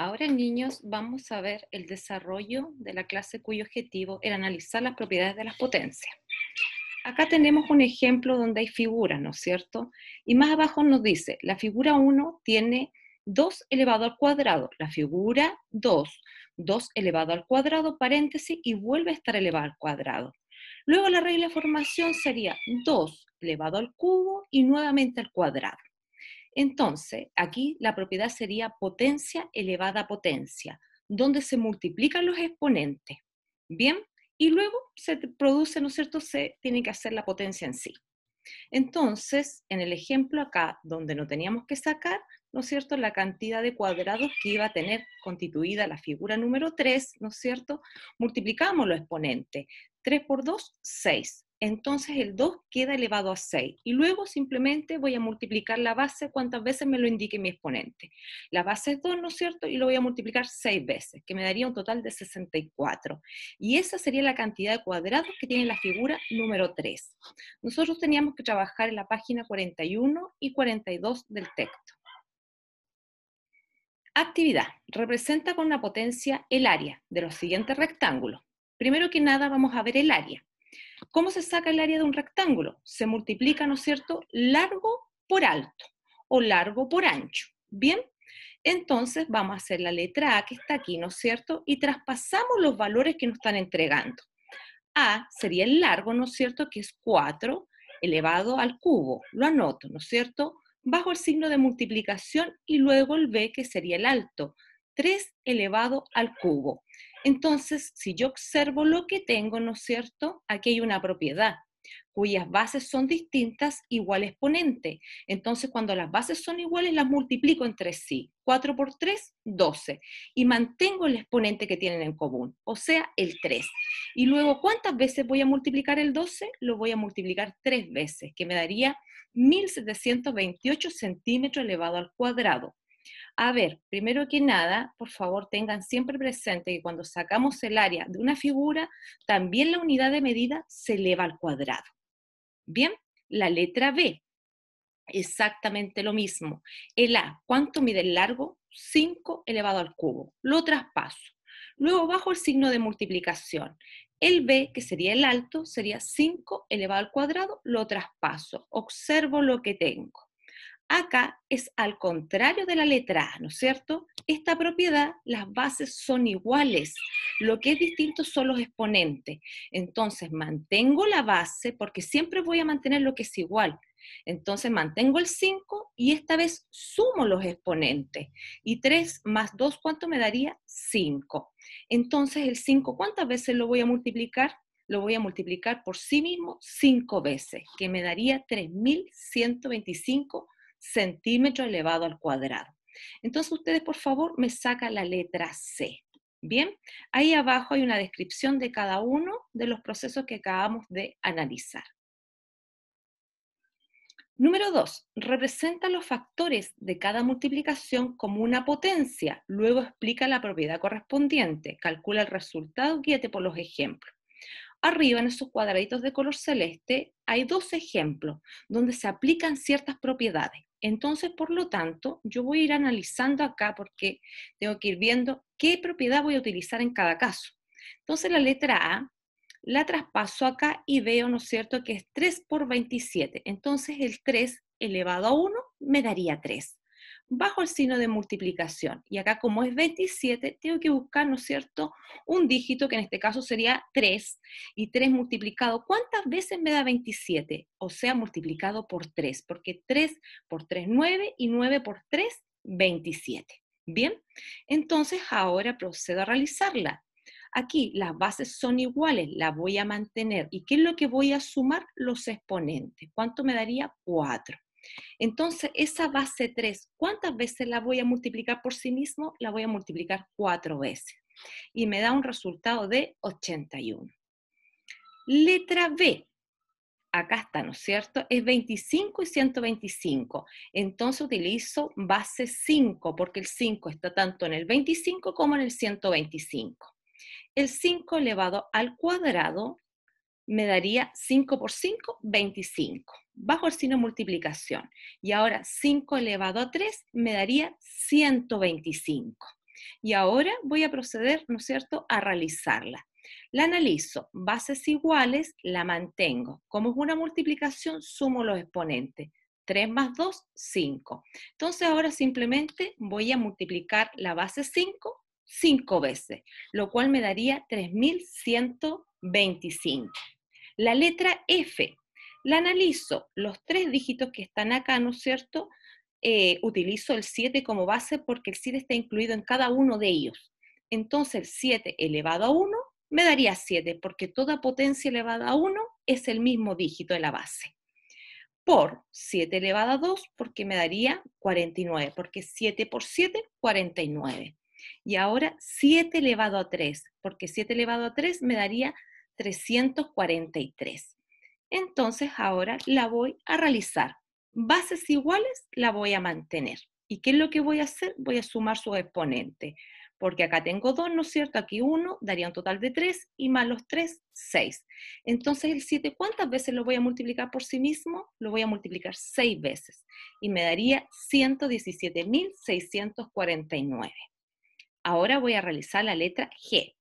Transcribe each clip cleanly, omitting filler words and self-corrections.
Ahora, niños, vamos a ver el desarrollo de la clase cuyo objetivo era analizar las propiedades de las potencias. Acá tenemos un ejemplo donde hay figuras, ¿no es cierto? Y más abajo nos dice, la figura 1 tiene 2 elevado al cuadrado, la figura 2, 2 elevado al cuadrado, paréntesis, y vuelve a estar elevado al cuadrado. Luego la regla de formación sería 2 elevado al cubo y nuevamente al cuadrado. Entonces, aquí la propiedad sería potencia elevada a potencia, donde se multiplican los exponentes. Bien, y luego se produce, ¿no es cierto?, se tiene que hacer la potencia en sí. Entonces, en el ejemplo acá, donde no teníamos que sacar, ¿no es cierto?, la cantidad de cuadrados que iba a tener constituida la figura número 3, ¿no es cierto?, multiplicamos los exponentes. 3 por 2, 6. Entonces el 2 queda elevado a 6. Y luego simplemente voy a multiplicar la base cuantas veces me lo indique mi exponente. La base es 2, ¿no es cierto?, y lo voy a multiplicar 6 veces, que me daría un total de 64. Y esa sería la cantidad de cuadrados que tiene la figura número 3. Nosotros teníamos que trabajar en la página 41 y 42 del texto. Actividad. Representa con una potencia el área de los siguientes rectángulos. Primero que nada vamos a ver el área. ¿Cómo se saca el área de un rectángulo? Se multiplica, ¿no es cierto?, largo por alto o largo por ancho. Bien, entonces vamos a hacer la letra A que está aquí, ¿no es cierto? Y traspasamos los valores que nos están entregando. A sería el largo, ¿no es cierto?, que es 4 elevado al cubo. Lo anoto, ¿no es cierto?, bajo el signo de multiplicación y luego el B, que sería el alto, 3 elevado al cubo. Entonces, si yo observo lo que tengo, ¿no es cierto?, aquí hay una propiedad cuyas bases son distintas, igual exponente. Entonces, cuando las bases son iguales, las multiplico entre sí. 4 por 3, 12. Y mantengo el exponente que tienen en común, o sea, el 3. Y luego, ¿cuántas veces voy a multiplicar el 12? Lo voy a multiplicar 3 veces, que me daría 1728 centímetros elevado al cuadrado. A ver, primero que nada, por favor, tengan siempre presente que cuando sacamos el área de una figura, también la unidad de medida se eleva al cuadrado. Bien, la letra B, exactamente lo mismo. El A, ¿cuánto mide el largo? 5 elevado al cubo. Lo traspaso. Luego bajo el signo de multiplicación. El B, que sería el alto, sería 5 elevado al cuadrado, lo traspaso. Observo lo que tengo. Acá es al contrario de la letra A, ¿no es cierto? Esta propiedad, las bases son iguales. Lo que es distinto son los exponentes. Entonces, mantengo la base porque siempre voy a mantener lo que es igual. Entonces, mantengo el 5 y esta vez sumo los exponentes. Y 3 más 2, ¿cuánto me daría? 5. Entonces, el 5, ¿cuántas veces lo voy a multiplicar? Lo voy a multiplicar por sí mismo 5 veces, que me daría 3125 centímetros elevado al cuadrado. Entonces ustedes, por favor, me sacan la letra C. Bien, ahí abajo hay una descripción de cada uno de los procesos que acabamos de analizar. Número 2. Representa los factores de cada multiplicación como una potencia. Luego explica la propiedad correspondiente. Calcula el resultado, guíate por los ejemplos. Arriba, en esos cuadraditos de color celeste, hay dos ejemplos donde se aplican ciertas propiedades. Entonces, por lo tanto, yo voy a ir analizando acá porque tengo que ir viendo qué propiedad voy a utilizar en cada caso. Entonces, la letra A la traspaso acá y veo, ¿no es cierto?, que es 3 por 27. Entonces, el 3 elevado a 1 me daría 3 bajo el signo de multiplicación. Y acá, como es 27, tengo que buscar, ¿no es cierto?, un dígito, que en este caso sería 3, y 3 multiplicado, ¿cuántas veces me da 27? O sea, multiplicado por 3, porque 3 por 3, 9, y 9 por 3, 27. Bien, entonces ahora procedo a realizarla. Aquí las bases son iguales, las voy a mantener. ¿Y qué es lo que voy a sumar? Los exponentes. ¿Cuánto me daría? 4. Entonces, esa base 3, ¿cuántas veces la voy a multiplicar por sí mismo? La voy a multiplicar 4 veces. Y me da un resultado de 81. Letra B. Acá está, ¿no es cierto? Es 25 y 125. Entonces utilizo base 5, porque el 5 está tanto en el 25 como en el 125. El 5 elevado al cuadrado me daría 5 por 5, 25, bajo el signo de multiplicación. Y ahora 5 elevado a 3 me daría 125. Y ahora voy a proceder, ¿no es cierto?, a realizarla. La analizo, bases iguales, la mantengo. Como es una multiplicación, sumo los exponentes. 3 más 2, 5. Entonces ahora simplemente voy a multiplicar la base 5 veces, lo cual me daría 3125. La letra F, la analizo, los 3 dígitos que están acá, ¿no es cierto? Utilizo el 7 como base porque el 7 está incluido en cada uno de ellos. Entonces el 7 elevado a 1 me daría 7 porque toda potencia elevada a 1 es el mismo dígito de la base. Por 7 elevado a 2 porque me daría 49, porque 7 por 7, 49. Y ahora 7 elevado a 3, porque 7 elevado a 3 me daría 343. Entonces ahora la voy a realizar. Bases iguales la voy a mantener. ¿Y qué es lo que voy a hacer? Voy a sumar sus exponentes. Porque acá tengo 2, ¿no es cierto? Aquí 1, daría un total de 3, y más los 3, 6. Entonces el 7, ¿cuántas veces lo voy a multiplicar por sí mismo? Lo voy a multiplicar 6 veces. Y me daría 117.649. Ahora voy a realizar la letra G.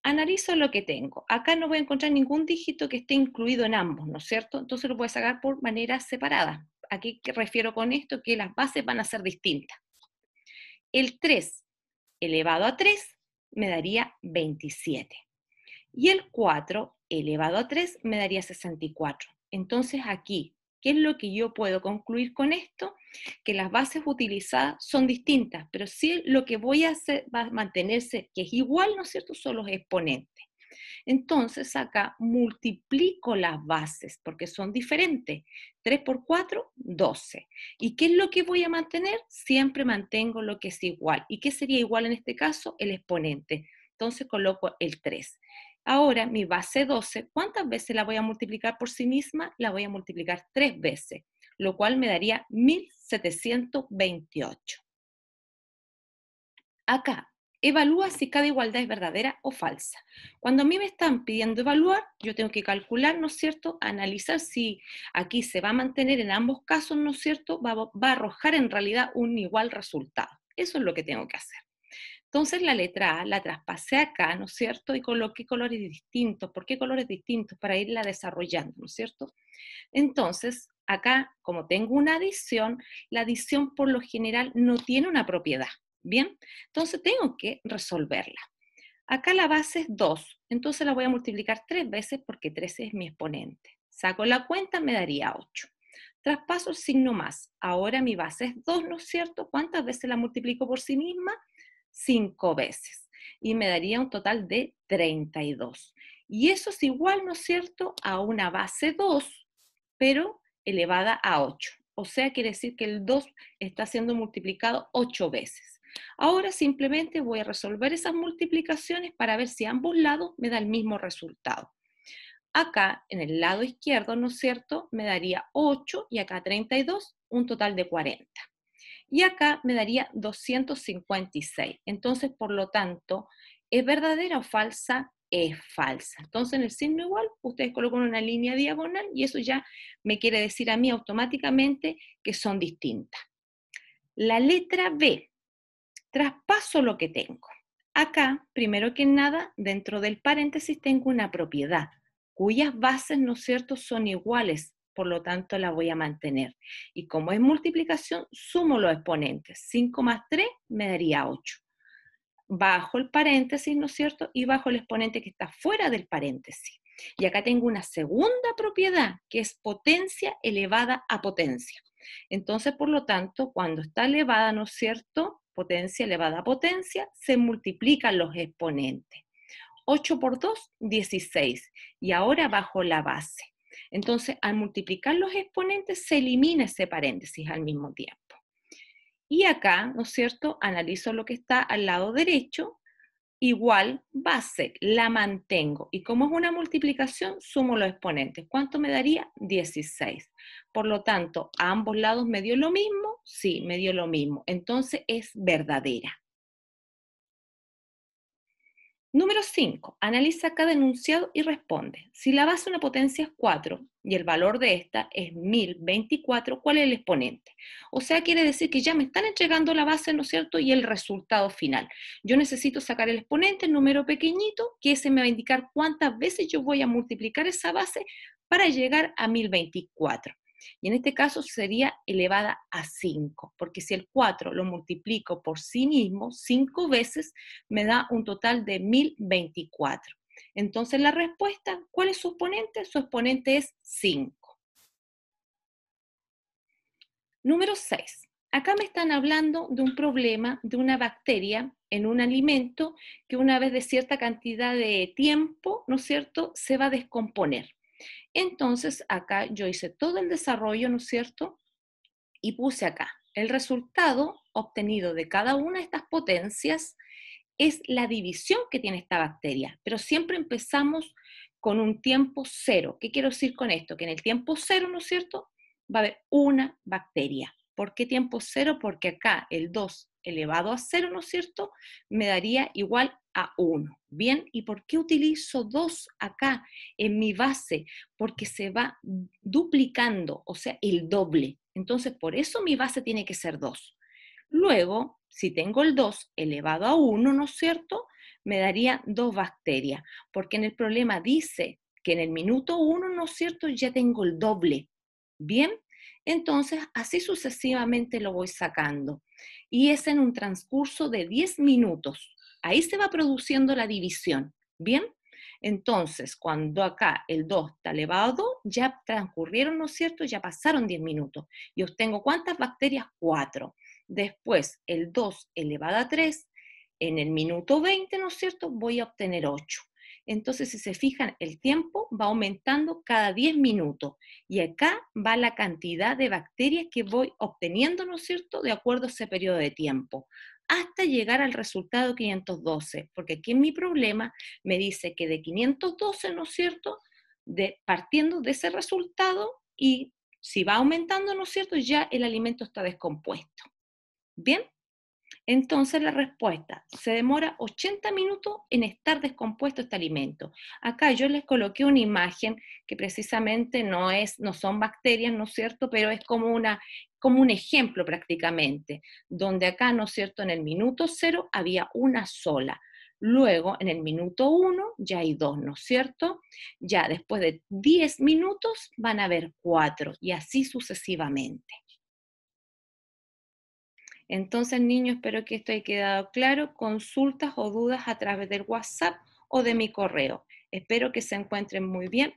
Analizo lo que tengo. Acá no voy a encontrar ningún dígito que esté incluido en ambos, ¿no es cierto? Entonces lo voy a sacar por manera separada. Aquí que refiero con esto que las bases van a ser distintas. El 3 elevado a 3 me daría 27. Y el 4 elevado a 3 me daría 64. Entonces aquí, ¿qué es lo que yo puedo concluir con esto? Que las bases utilizadas son distintas, pero sí lo que voy a hacer va a mantenerse, que es igual, ¿no es cierto?, son los exponentes. Entonces acá multiplico las bases porque son diferentes. 3 por 4, 12. ¿Y qué es lo que voy a mantener? Siempre mantengo lo que es igual. ¿Y qué sería igual en este caso? El exponente. Entonces coloco el 3. Ahora mi base 12, ¿cuántas veces la voy a multiplicar por sí misma? La voy a multiplicar 3 veces, lo cual me daría 1728. Acá, evalúa si cada igualdad es verdadera o falsa. Cuando a mí me están pidiendo evaluar, yo tengo que calcular, ¿no es cierto?, analizar si aquí se va a mantener en ambos casos, ¿no es cierto?, va a arrojar en realidad un igual resultado. Eso es lo que tengo que hacer. Entonces la letra A la traspasé acá, ¿no es cierto?, y coloqué colores distintos. ¿Por qué colores distintos? Para irla desarrollando, ¿no es cierto? Entonces, acá, como tengo una adición, la adición por lo general no tiene una propiedad, ¿bien? Entonces tengo que resolverla. Acá la base es 2, entonces la voy a multiplicar 3 veces porque 13 es mi exponente. Saco la cuenta, me daría 8. Traspaso el signo más. Ahora mi base es 2, ¿no es cierto? ¿Cuántas veces la multiplico por sí misma? 5 veces. Y me daría un total de 32. Y eso es igual, ¿no es cierto?, a una base 2, pero elevada a 8. O sea, quiere decir que el 2 está siendo multiplicado 8 veces. Ahora simplemente voy a resolver esas multiplicaciones para ver si ambos lados me da el mismo resultado. Acá, en el lado izquierdo, ¿no es cierto?, me daría 8 y acá 32, un total de 40. Y acá me daría 256. Entonces, por lo tanto, ¿es verdadera o falsa? Es falsa. Entonces, en el signo igual, ustedes colocan una línea diagonal y eso ya me quiere decir a mí automáticamente que son distintas. La letra B, traspaso lo que tengo. Acá, primero que nada, dentro del paréntesis tengo una propiedad, cuyas bases, ¿no es cierto?, son iguales, por lo tanto la voy a mantener. Y como es multiplicación, sumo los exponentes. 5 más 3 me daría 8. Bajo el paréntesis, ¿no es cierto?, y bajo el exponente que está fuera del paréntesis. Y acá tengo una segunda propiedad, que es potencia elevada a potencia. Entonces, por lo tanto, cuando está elevada, ¿no es cierto?, potencia elevada a potencia, se multiplican los exponentes. 8 por 2, 16. Y ahora bajo la base. Entonces, al multiplicar los exponentes, se elimina ese paréntesis al mismo tiempo. Y acá, ¿no es cierto?, analizo lo que está al lado derecho, igual base, la mantengo. Y como es una multiplicación, sumo los exponentes. ¿Cuánto me daría? 16. Por lo tanto, ¿a ambos lados me dio lo mismo? Sí, me dio lo mismo. Entonces es verdadera. Número 5. Analiza cada enunciado y responde. Si la base de una potencia es 4 y el valor de esta es 1024, ¿cuál es el exponente? O sea, quiere decir que ya me están entregando la base, ¿no es cierto? Y el resultado final. Yo necesito sacar el exponente, el número pequeñito, que ese me va a indicar cuántas veces yo voy a multiplicar esa base para llegar a 1024. Y en este caso sería elevada a 5, porque si el 4 lo multiplico por sí mismo 5 veces, me da un total de 1024. Entonces la respuesta, ¿cuál es su exponente? Su exponente es 5. Número 6. Acá me están hablando de un problema de una bacteria en un alimento que una vez de cierta cantidad de tiempo, ¿no es cierto?, se va a descomponer. Entonces acá yo hice todo el desarrollo, ¿no es cierto?, y puse acá. El resultado obtenido de cada una de estas potencias es la división que tiene esta bacteria, pero siempre empezamos con un tiempo cero. ¿Qué quiero decir con esto? Que en el tiempo cero, ¿no es cierto?, va a haber una bacteria. ¿Por qué tiempo cero? Porque acá el 2 elevado a 0, ¿no es cierto?, me daría igual a 1. Bien, ¿y por qué utilizo 2 acá en mi base? Porque se va duplicando, o sea, el doble. Entonces, por eso mi base tiene que ser 2. Luego, si tengo el 2 elevado a 1, ¿no es cierto?, me daría 2 bacterias, porque en el problema dice que en el minuto 1, ¿no es cierto?, ya tengo el doble. Bien, entonces así sucesivamente lo voy sacando. Y es en un transcurso de 10 minutos. Ahí se va produciendo la división. Bien, entonces cuando acá el 2 está elevado a 2, ya transcurrieron, ¿no es cierto?, ya pasaron 10 minutos. Y obtengo ¿cuántas bacterias? 4. Después, el 2 elevado a 3, en el minuto 20, ¿no es cierto?, voy a obtener 8. Entonces, si se fijan, el tiempo va aumentando cada 10 minutos. Y acá va la cantidad de bacterias que voy obteniendo, ¿no es cierto?, de acuerdo a ese periodo de tiempo, hasta llegar al resultado 512. Porque aquí en mi problema me dice que de 512, ¿no es cierto?, partiendo de ese resultado, y si va aumentando, ¿no es cierto?, ya el alimento está descompuesto. Bien, entonces la respuesta, se demora 80 minutos en estar descompuesto este alimento. Acá yo les coloqué una imagen que precisamente no son bacterias, ¿no es cierto?, pero es como un ejemplo prácticamente, donde acá, ¿no es cierto?, en el minuto 0 había una sola. Luego, en el minuto 1 ya hay 2, ¿no es cierto? Ya después de 10 minutos van a haber 4 y así sucesivamente. Entonces, niños, espero que esto haya quedado claro. Consultas o dudas a través del WhatsApp o de mi correo. Espero que se encuentren muy bien.